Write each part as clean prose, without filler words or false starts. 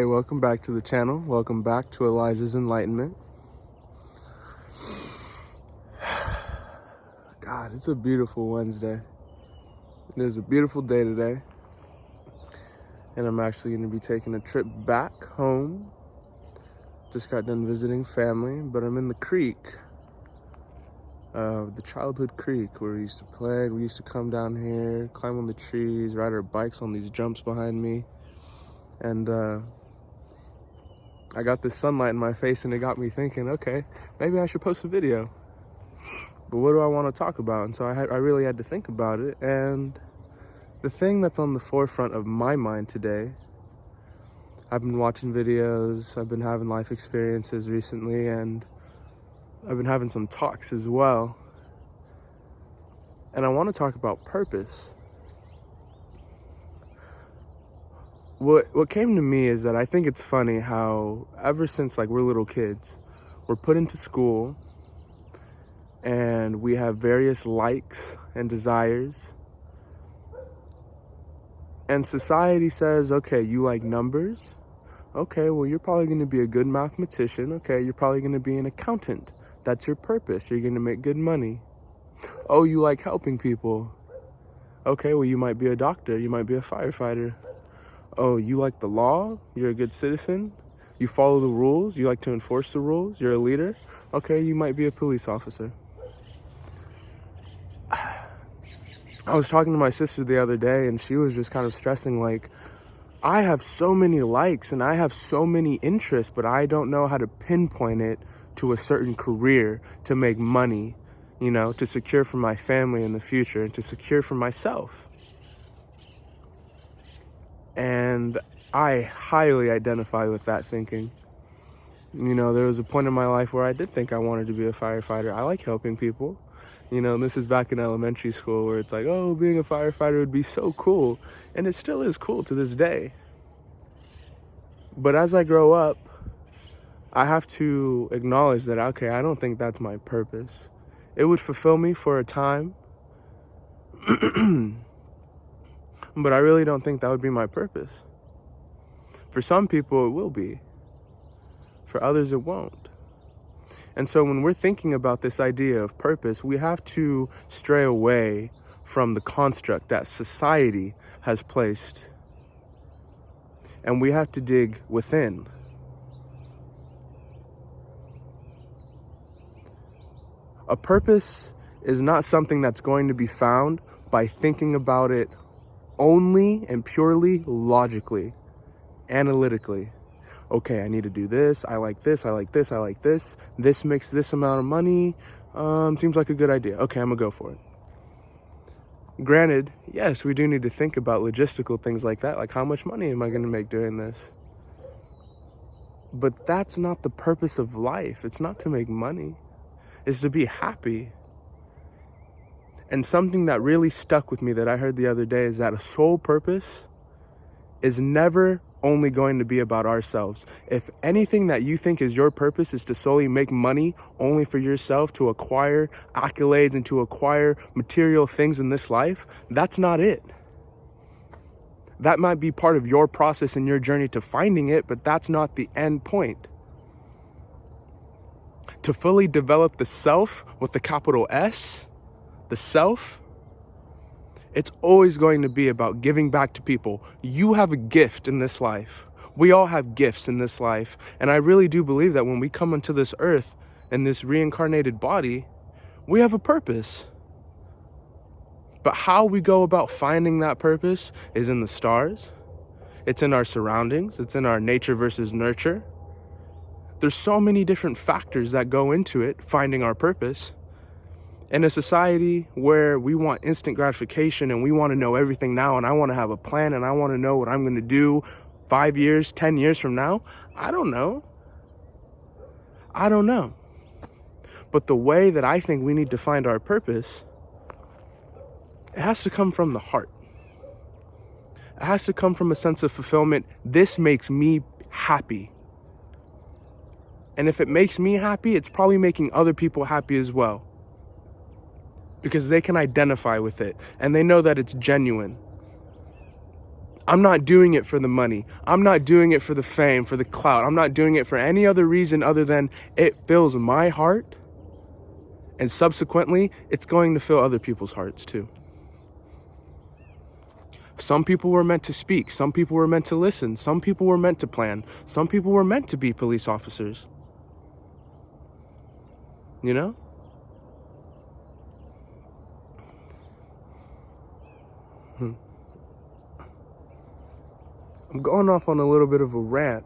welcome back to the channel. Welcome back to Elijah's Enlightenment. God, it's a beautiful Wednesday. It is a beautiful day today. And I'm actually going to be taking a trip back home. Just got done visiting family, but I'm in the creek. The childhood creek where we used to play. We used to come down here, climb on the trees, ride our bikes on these jumps behind me. And I got this sunlight in my face and it got me thinking, okay, maybe I should post a video. But what do I want to talk about? And so I really had to think about it. And the thing that's on the forefront of my mind today, I've been watching videos, I've been having life experiences recently, and I've been having some talks as well. And I want to talk about purpose. What came to me is that I think it's funny how ever since we're little kids, we're put into school and we have various likes and desires. And society says, okay, you like numbers? Okay, well, you're probably going to be a good mathematician. Okay, you're probably going to be an accountant. That's your purpose. You're going to make good money. Oh, you like helping people. Okay, well, you might be a doctor. You might be a firefighter. Oh, you like the law? You're a good citizen? You follow the rules? You like to enforce the rules? You're a leader? Okay, you might be a police officer. I was talking to my sister the other day and she was just kind of stressing I have so many likes and I have so many interests, but I don't know how to pinpoint it to a certain career to make money, to secure for my family in the future and to secure for myself. And I highly identify with that thinking. There was a point in my life where I did think I wanted to be a firefighter. I like helping people. This is back in elementary school where it's oh, being a firefighter would be so cool. And it still is cool to this day. But as I grow up, I have to acknowledge that, okay, I don't think that's my purpose. It would fulfill me for a time. But I really don't think that would be my purpose. For some people, it will be. For others, it won't. And so when we're thinking about this idea of purpose, we have to stray away from the construct that society has placed. And we have to dig within. A purpose is not something that's going to be found by thinking about it only and purely logically, analytically. Okay, I need to do this, I like this, I like this, I like this. This makes this amount of money. Seems like a good idea. Okay, I'm gonna go for it. Granted, yes, we do need to think about logistical things like that, like how much money am I gonna make doing this? But that's not the purpose of life. It's not to make money. It's to be happy. And something that really stuck with me that I heard the other day is that a sole purpose is never only going to be about ourselves. If anything that you think is your purpose is to solely make money only for yourself, to acquire accolades and to acquire material things in this life, that's not it. That might be part of your process and your journey to finding it, but that's not the end point. To fully develop the self with the capital S, the self, it's always going to be about giving back to people. You have a gift in this life. We all have gifts in this life. And I really do believe that when we come into this earth in this reincarnated body, we have a purpose. But how we go about finding that purpose is in the stars. It's in our surroundings. It's in our nature versus nurture. There's so many different factors that go into it, finding our purpose. In a society where we want instant gratification and we want to know everything now and I want to have a plan and I want to know what I'm going to do 5 years, 10 years from now, I don't know. But the way that I think we need to find our purpose, it has to come from the heart. It has to come from a sense of fulfillment. This makes me happy. And if it makes me happy, it's probably making other people happy as well. Because they can identify with it and they know that it's genuine. I'm not doing it for the money. I'm not doing it for the fame, for the clout. I'm not doing it for any other reason other than it fills my heart. And subsequently, it's going to fill other people's hearts too. Some people were meant to speak. Some people were meant to listen. Some people were meant to plan. Some people were meant to be police officers. You know? I'm going off on a little bit of a rant,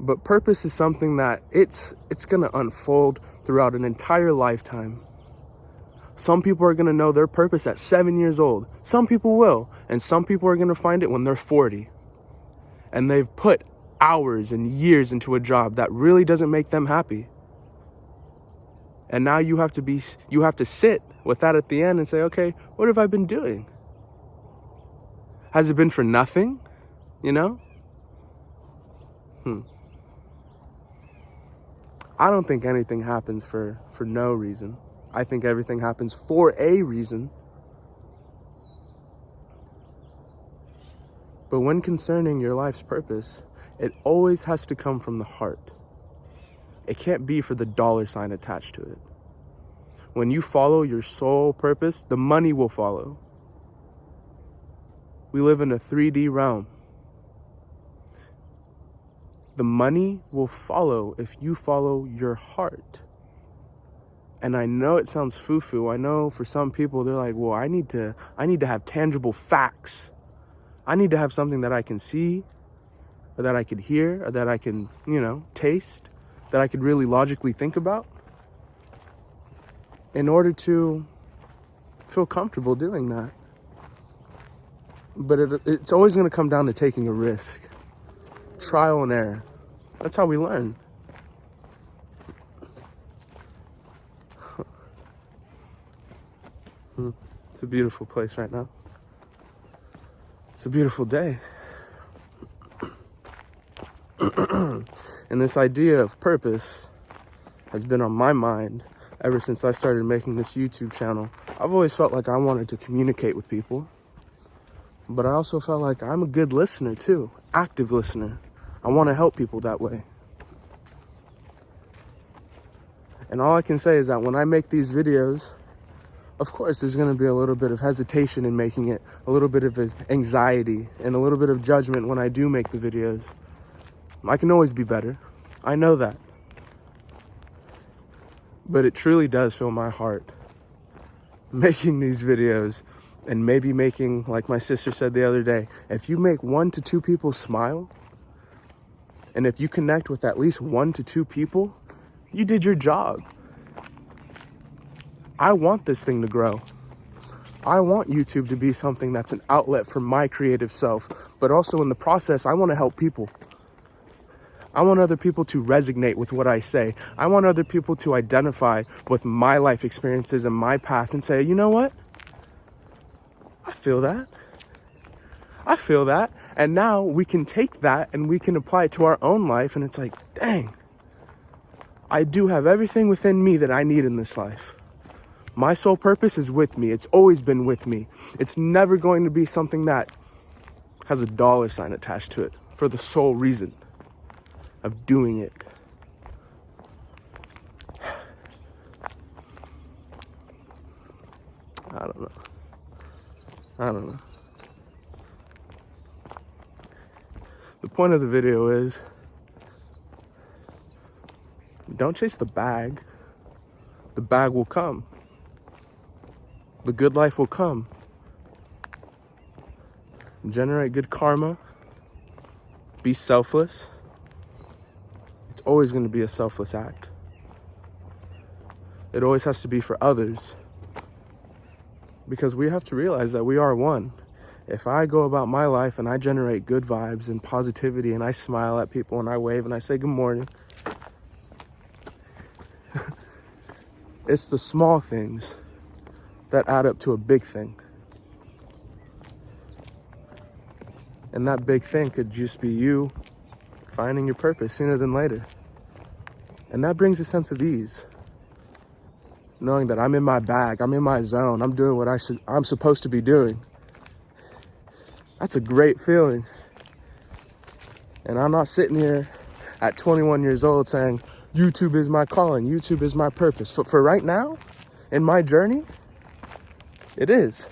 but purpose is something that it's going to unfold throughout an entire lifetime. Some people are going to know their purpose at 7 years old. Some people will, and some people are going to find it when they're 40. And they've put hours and years into a job that really doesn't make them happy. And now you have to sit with that at the end and say, okay, what have I been doing? Has it been for nothing? You know? I don't think anything happens for no reason. I think everything happens for a reason. But when concerning your life's purpose, it always has to come from the heart. It can't be for the dollar sign attached to it. When you follow your soul purpose, the money will follow. We live in a 3D realm. The money will follow if you follow your heart. And I know it sounds foo-foo. I know for some people, they're like, well, I need to have tangible facts. I need to have something that I can see, or that I could hear, or that I can, taste, that I could really logically think about in order to feel comfortable doing that. But it's always going to come down to taking a risk. Trial and error. That's how we learn. It's a beautiful place right now. It's a beautiful day. And this idea of purpose has been on my mind ever since I started making this YouTube channel. I've always felt like I wanted to communicate with people. But I also felt like I'm a good listener too, active listener. I want to help people that way. And all I can say is that when I make these videos, of course, there's going to be a little bit of hesitation in making it, a little bit of anxiety, and a little bit of judgment when I do make the videos. I can always be better. I know that. But it truly does fill my heart making these videos. And maybe making, like my sister said the other day, if you make 1 to 2 people smile, and if you connect with at least 1 to 2 people, you did your job. I want this thing to grow. I want YouTube to be something that's an outlet for my creative self, but also in the process, I want to help people. I want other people to resonate with what I say. I want other people to identify with my life experiences and my path and say, you know what? I feel that. And now we can take that and we can apply it to our own life. And it's like, dang, I do have everything within me that I need in this life. My soul purpose is with me. It's always been with me. It's never going to be something that has a dollar sign attached to it for the sole reason of doing it. I don't know. The point of the video is, don't chase the bag. The bag will come. The good life will come. Generate good karma. Be selfless. It's always going to be a selfless act. It always has to be for others. Because we have to realize that we are one. If I go about my life and I generate good vibes and positivity and I smile at people and I wave and I say good morning, it's the small things that add up to a big thing. And that big thing could just be you finding your purpose sooner than later. And that brings a sense of ease. Knowing that I'm in my bag, I'm in my zone, I'm doing what I'm supposed to be doing. That's a great feeling. And I'm not sitting here at 21 years old saying, YouTube is my calling, YouTube is my purpose. For right now, in my journey, it is.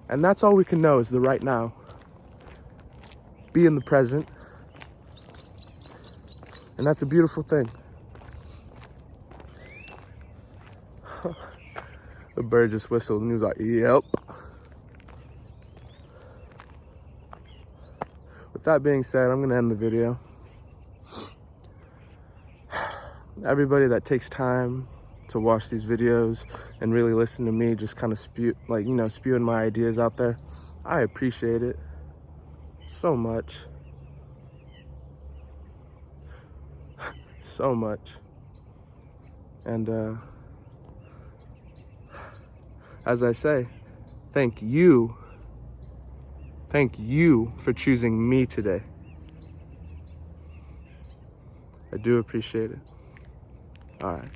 And that's all we can know is the right now. Be in the present. And that's a beautiful thing. The bird just whistled and he was like, yep. With that being said, I'm gonna end the video. Everybody that takes time to watch these videos and really listen to me just kind of spewing my ideas out there, I appreciate it so much. So much. And as I say, thank you for choosing me today. I do appreciate it. All right.